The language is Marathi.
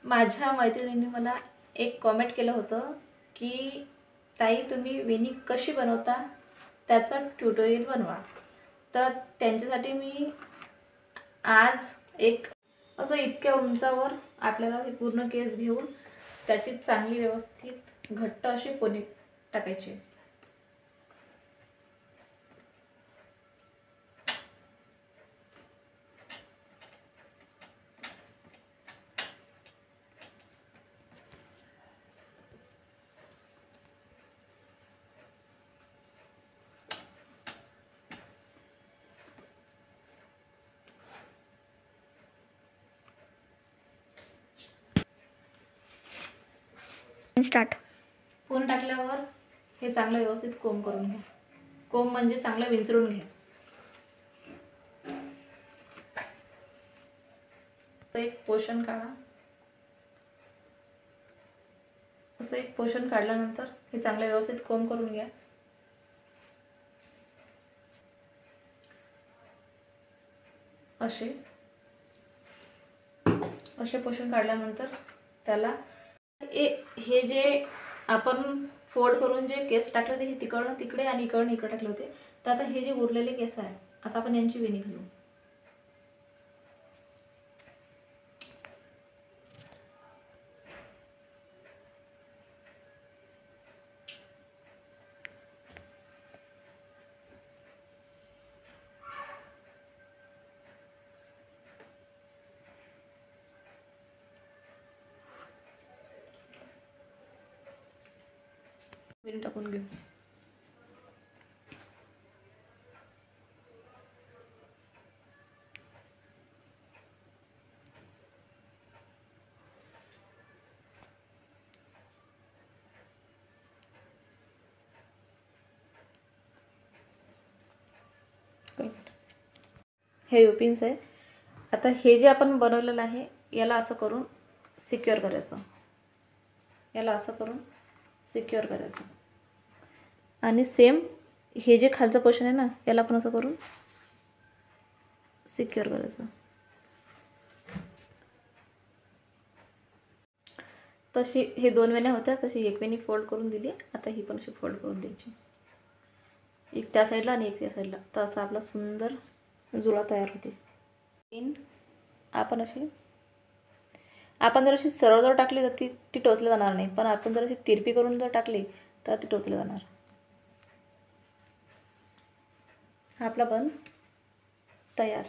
माझ्या मैत्रिणींनी मला एक कॉमेंट केलं होतं की ताई तुम्ही वेणी कशी बनवता त्याचं ट्युटोरियल बनवा. तर त्यांच्यासाठी मी आज एक असं इतक्या उंचावर आपल्याला हे पूर्ण केस घेऊन त्याची चांगली व्यवस्थित घट्ट अशी पोनी टाकायची. स्टार्ट. पोनी टाकल्यावर हे चांगलं व्यवस्थित कोंब करून घ्या. कोंब म्हणजे चांगलं विंचरून घ्या. एक पोर्शन काढा. असं एक पोर्शन काढल्यानंतर हे चांगलं व्यवस्थित कोंब करून घ्या. असे पोर्शन काढल्यानंतर त्याला हे जे आपण फोल्ड करून जे केस टाकले होते हे तिकडनं तिकडे आणि इकडनं इकडे टाकले होते. तर आता हे जे उरलेले केस आहे आता आपण यांची वेणी घालू. वेणी टाकून घेऊ. हे युपिन्स आहे. आता हे जे आपण बनवलेलं आहे याला असं करून सिक्युअर करायचं. आणि सेम हे जे खालचं पोर्शन आहे ना याला पण असं करून सिक्युअर करायचं. तशी हे 2 वेण्या होत्या तशी एक वेणी फोल्ड करून दिली. आता ही पण अशी फोल्ड करून द्यायची, एक त्या साईडला आणि एक त्या साईडला. तर असा आपला सुंदर जुळा तयार होते. आपण जर अशी सरळ जर टाकली तर ती टोचली जाणार नाही, पण आपण जर अशी तिरपी करून जर टाकली तर ती टोचली जाणार. आपला बन तयार.